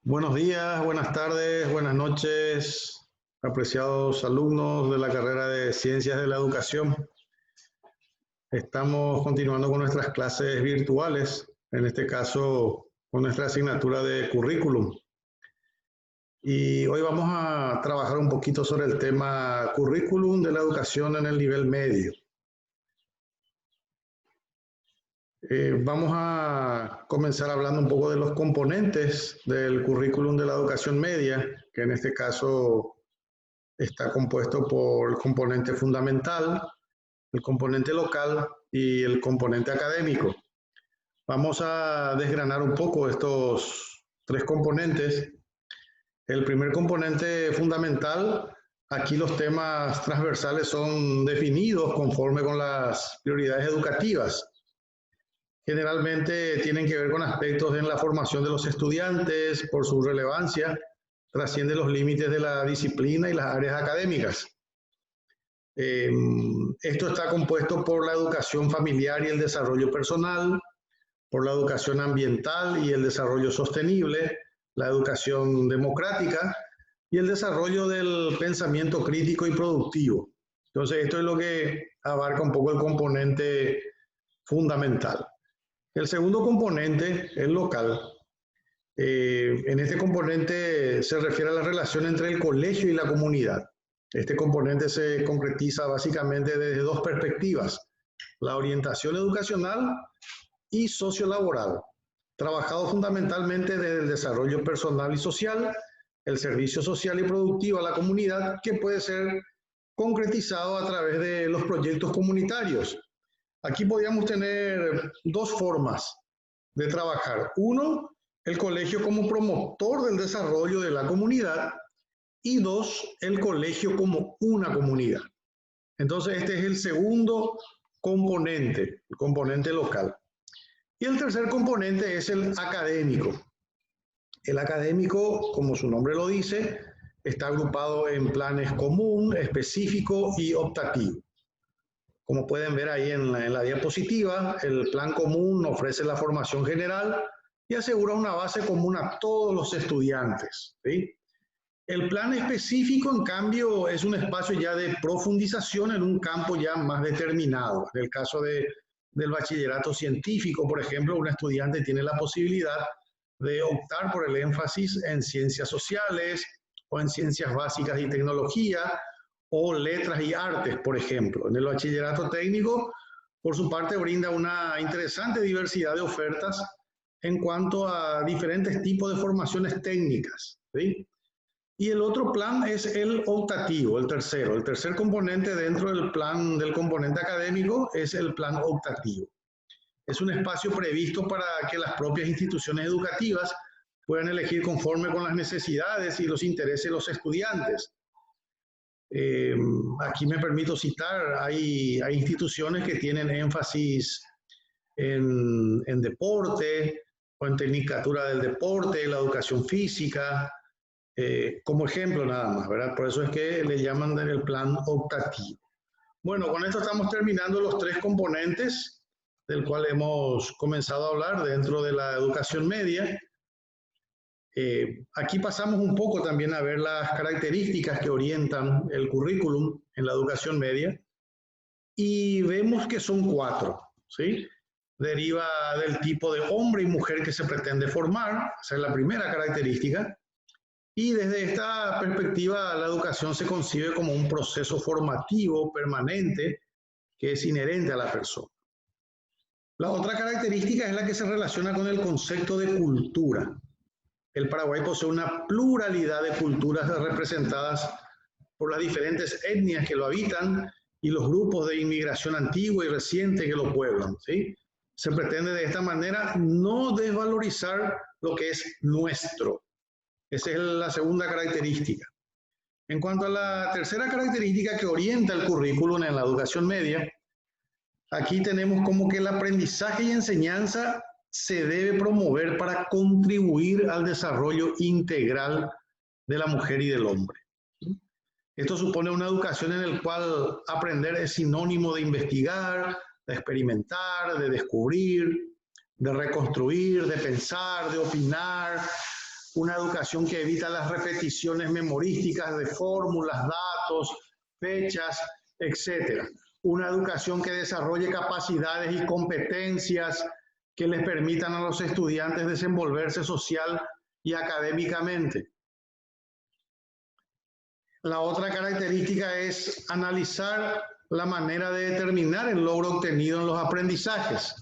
Buenos días, buenas tardes, buenas noches, apreciados alumnos de la carrera de Ciencias de la Educación. Estamos continuando con nuestras clases virtuales, en este caso con nuestra asignatura de currículum. Y hoy vamos a trabajar un poquito sobre el tema currículum de la educación en el nivel medio. Vamos a comenzar hablando un poco de los componentes del currículum de la educación media, que en este caso está compuesto por el componente fundamental, el componente local y el componente académico. Vamos a desgranar un poco estos tres componentes. El primer componente fundamental, aquí los temas transversales son definidos conforme con las prioridades educativas. Generalmente tienen que ver con aspectos en la formación de los estudiantes, por su relevancia, trasciende los límites de la disciplina y las áreas académicas. Esto está compuesto por la educación familiar y el desarrollo personal, por la educación ambiental y el desarrollo sostenible, la educación democrática y el desarrollo del pensamiento crítico y productivo. Entonces, esto es lo que abarca un poco el componente fundamental. El segundo componente, el local. En este componente se refiere a la relación entre el colegio y la comunidad. Este componente se concretiza básicamente desde dos perspectivas: la orientación educacional y sociolaboral, trabajado fundamentalmente desde el desarrollo personal y social, el servicio social y productivo a la comunidad, que puede ser concretizado a través de los proyectos comunitarios. Aquí podríamos tener dos formas de trabajar. Uno, el colegio como promotor del desarrollo de la comunidad, y dos, el colegio como una comunidad. Entonces, este es el segundo componente, el componente local. Y el tercer componente es el académico. El académico, como su nombre lo dice, está agrupado en planes común, específico y optativo. Como pueden ver ahí en la diapositiva, el plan común ofrece la formación general y asegura una base común a todos los estudiantes, ¿sí? El plan específico, en cambio, es un espacio ya de profundización en un campo ya más determinado. En el caso del bachillerato científico, por ejemplo, un estudiante tiene la posibilidad de optar por el énfasis en ciencias sociales o en ciencias básicas y tecnología, o letras y artes, por ejemplo. En el bachillerato técnico, por su parte, brinda una interesante diversidad de ofertas en cuanto a diferentes tipos de formaciones técnicas, ¿sí? Y el otro plan es el optativo, el tercero. El tercer componente dentro del plan del componente académico es el plan optativo. Es un espacio previsto para que las propias instituciones educativas puedan elegir conforme con las necesidades y los intereses de los estudiantes. Aquí me permito citar, hay instituciones que tienen énfasis en deporte o en tecnicatura del deporte, la educación física, como ejemplo nada más, ¿verdad? Por eso es que le llaman el plan optativo. Bueno, con esto estamos terminando los tres componentes del cual hemos comenzado a hablar dentro de la educación media. Aquí pasamos un poco también a ver las características que orientan el currículum en la educación media y vemos que son cuatro, ¿sí? Deriva del tipo de hombre y mujer que se pretende formar, esa es la primera característica, y desde esta perspectiva la educación se concibe como un proceso formativo permanente que es inherente a la persona. La otra característica es la que se relaciona con el concepto de cultura. El Paraguay posee una pluralidad de culturas representadas por las diferentes etnias que lo habitan y los grupos de inmigración antigua y reciente que lo pueblan, ¿sí? Se pretende de esta manera no desvalorizar lo que es nuestro. Esa es la segunda característica. En cuanto a la tercera característica que orienta el currículum en la educación media, aquí tenemos como que el aprendizaje y enseñanza se debe promover para contribuir al desarrollo integral de la mujer y del hombre. Esto supone una educación en la cual aprender es sinónimo de investigar, de experimentar, de descubrir, de reconstruir, de pensar, de opinar, una educación que evita las repeticiones memorísticas de fórmulas, datos, fechas, etc. Una educación que desarrolle capacidades y competencias que les permitan a los estudiantes desenvolverse social y académicamente. La otra característica es analizar la manera de determinar el logro obtenido en los aprendizajes.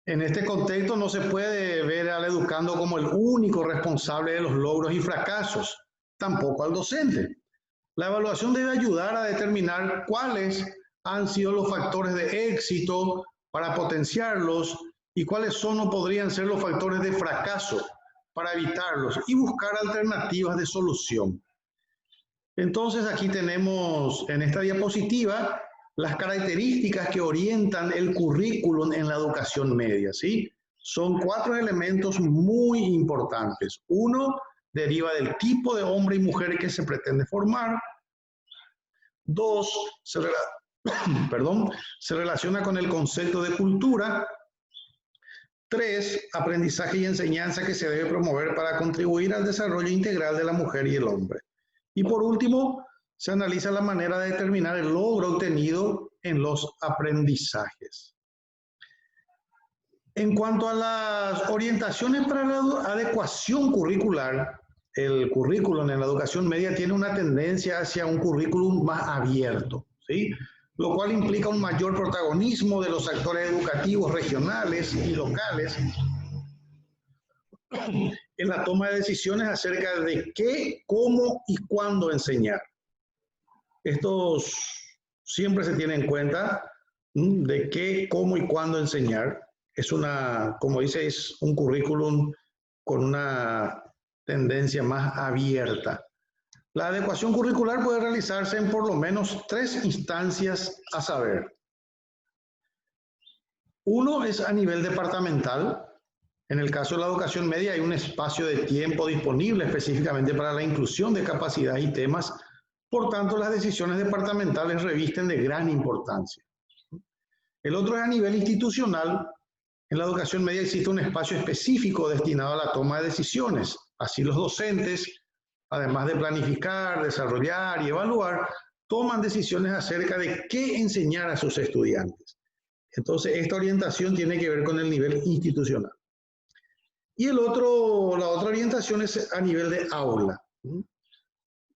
En este contexto no se puede ver al educando como el único responsable de los logros y fracasos, tampoco al docente. La evaluación debe ayudar a determinar cuáles han sido los factores de éxito para potenciarlos y cuáles son o podrían ser los factores de fracaso para evitarlos y buscar alternativas de solución. Entonces aquí tenemos en esta diapositiva las características que orientan el currículum en la educación media, ¿sí? Son 4 elementos muy importantes. 1, deriva del tipo de hombre y mujer que se pretende formar. 2, se relaciona con el concepto de cultura. 3, aprendizaje y enseñanza que se debe promover para contribuir al desarrollo integral de la mujer y el hombre. Y por último, se analiza la manera de determinar el logro obtenido en los aprendizajes. En cuanto a las orientaciones para la adecuación curricular, el currículum en la educación media tiene una tendencia hacia un currículum más abierto, ¿sí? Lo cual implica un mayor protagonismo de los actores educativos regionales y locales en la toma de decisiones acerca de qué, cómo y cuándo enseñar. Estos siempre se tiene en cuenta de qué, cómo y cuándo enseñar. Es como dice, es un currículum con una tendencia más abierta. La adecuación curricular puede realizarse en por lo menos 3 instancias a saber. 1 es a nivel departamental. En el caso de la educación media hay un espacio de tiempo disponible específicamente para la inclusión de capacidades y temas. Por tanto, las decisiones departamentales revisten de gran importancia. El otro es a nivel institucional. En la educación media existe un espacio específico destinado a la toma de decisiones. Así los docentes, además de planificar, desarrollar y evaluar, toman decisiones acerca de qué enseñar a sus estudiantes. Entonces, esta orientación tiene que ver con el nivel institucional. Y la otra orientación es a nivel de aula.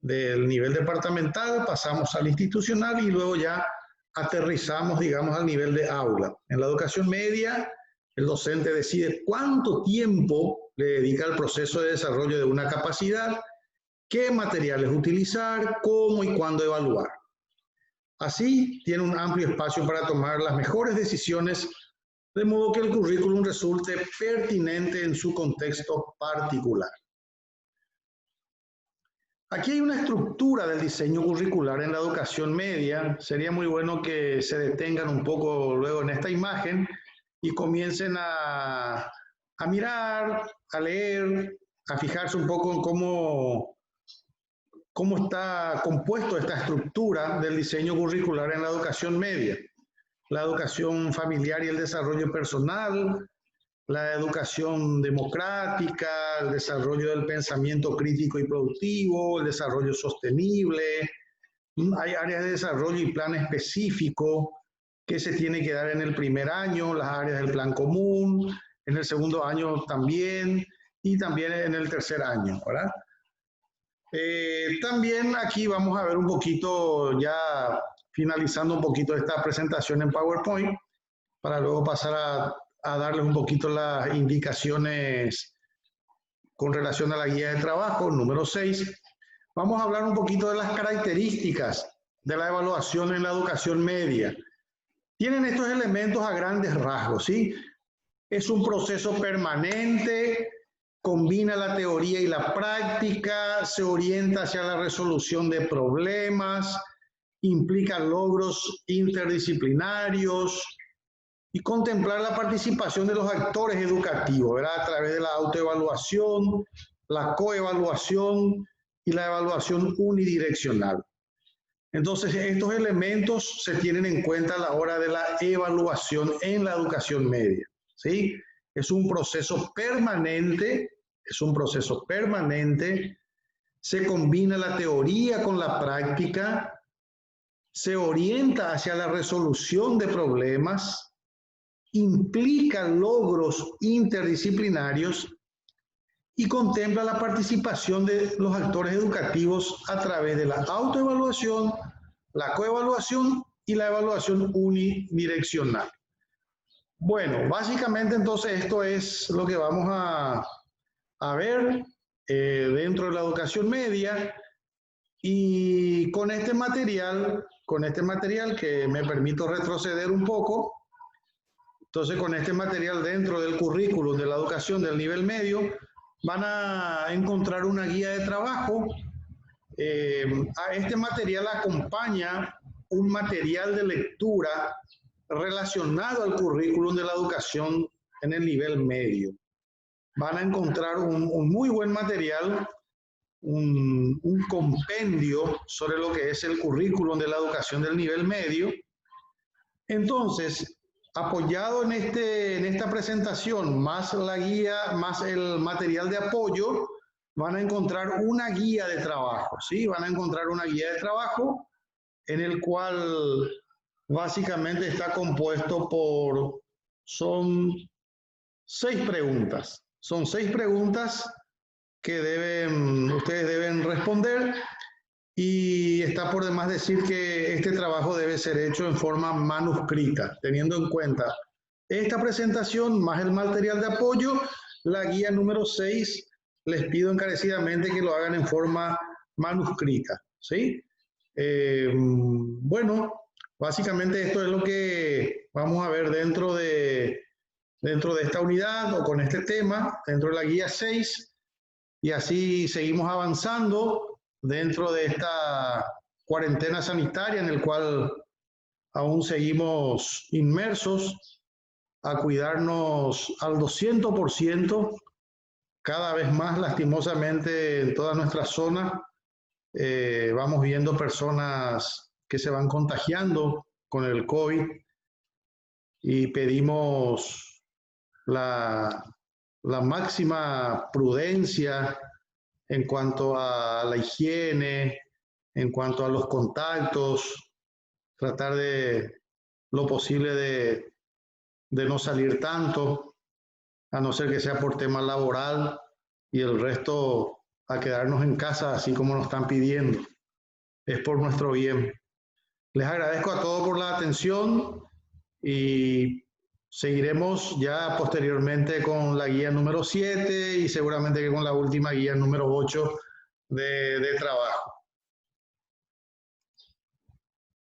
Del nivel departamental pasamos al institucional y luego ya aterrizamos, digamos, al nivel de aula. En la educación media, el docente decide cuánto tiempo le dedica al proceso de desarrollo de una capacidad, qué materiales utilizar, cómo y cuándo evaluar. Así, tiene un amplio espacio para tomar las mejores decisiones, de modo que el currículum resulte pertinente en su contexto particular. Aquí hay una estructura del diseño curricular en la educación media. Sería muy bueno que se detengan un poco luego en esta imagen y comiencen a mirar, a leer, a fijarse un poco en cómo está compuesto esta estructura del diseño curricular en la educación media. La educación familiar y el desarrollo personal, la educación democrática, el desarrollo del pensamiento crítico y productivo, el desarrollo sostenible. Hay áreas de desarrollo y plan específico que se tiene que dar en el primer año, las áreas del plan común, en el segundo año también, y también en el tercer año, ¿verdad? También aquí vamos a ver un poquito, ya finalizando un poquito esta presentación en PowerPoint, para luego pasar a darles un poquito las indicaciones con relación a la guía de trabajo, número 6. Vamos a hablar un poquito de las características de la evaluación en la educación media. Tienen estos elementos a grandes rasgos, ¿sí? Es un proceso permanente, combina la teoría y la práctica, se orienta hacia la resolución de problemas, implica logros interdisciplinarios y contemplar la participación de los actores educativos, ¿verdad? A través de la autoevaluación, la coevaluación y la evaluación unidireccional. Entonces, estos elementos se tienen en cuenta a la hora de la evaluación en la educación media, ¿sí? Es un proceso permanente es un proceso permanente, se combina la teoría con la práctica, se orienta hacia la resolución de problemas, implica logros interdisciplinarios y contempla la participación de los actores educativos a través de la autoevaluación, la coevaluación y la evaluación unidireccional. Bueno, básicamente entonces esto es lo que vamos a ver dentro de la educación media, y con este material que me permito retroceder un poco. Entonces, con este material dentro del currículum de la educación del nivel medio, van a encontrar una guía de trabajo. A este material acompaña un material de lectura relacionado al currículum de la educación en el nivel medio. Van a encontrar un muy buen material, un compendio sobre lo que es el currículum de la educación del nivel medio. Entonces, apoyado en esta presentación, más la guía, más el material de apoyo, van a encontrar una guía de trabajo, ¿sí? Van a encontrar una guía de trabajo en el cual básicamente está compuesto por, son 6 preguntas. Son 6 preguntas que ustedes deben responder, y está por demás decir que este trabajo debe ser hecho en forma manuscrita, teniendo en cuenta esta presentación más el material de apoyo. La guía número 6, les pido encarecidamente que lo hagan en forma manuscrita, ¿sí? Bueno, básicamente esto es lo que vamos a ver dentro de esta unidad, o con este tema, dentro de la guía 6, y así seguimos avanzando dentro de esta cuarentena sanitaria en el cual aún seguimos inmersos a cuidarnos al 200%, cada vez más lastimosamente en toda nuestra zona. Vamos viendo personas que se van contagiando con el COVID, y pedimos la máxima prudencia en cuanto a la higiene, en cuanto a los contactos, tratar de lo posible de no salir tanto, a no ser que sea por tema laboral, y el resto a quedarnos en casa así como nos están pidiendo. Es por nuestro bien. Les agradezco a todos por la atención, y seguiremos ya posteriormente con la guía número 7 y seguramente que con la última guía número 8 de trabajo.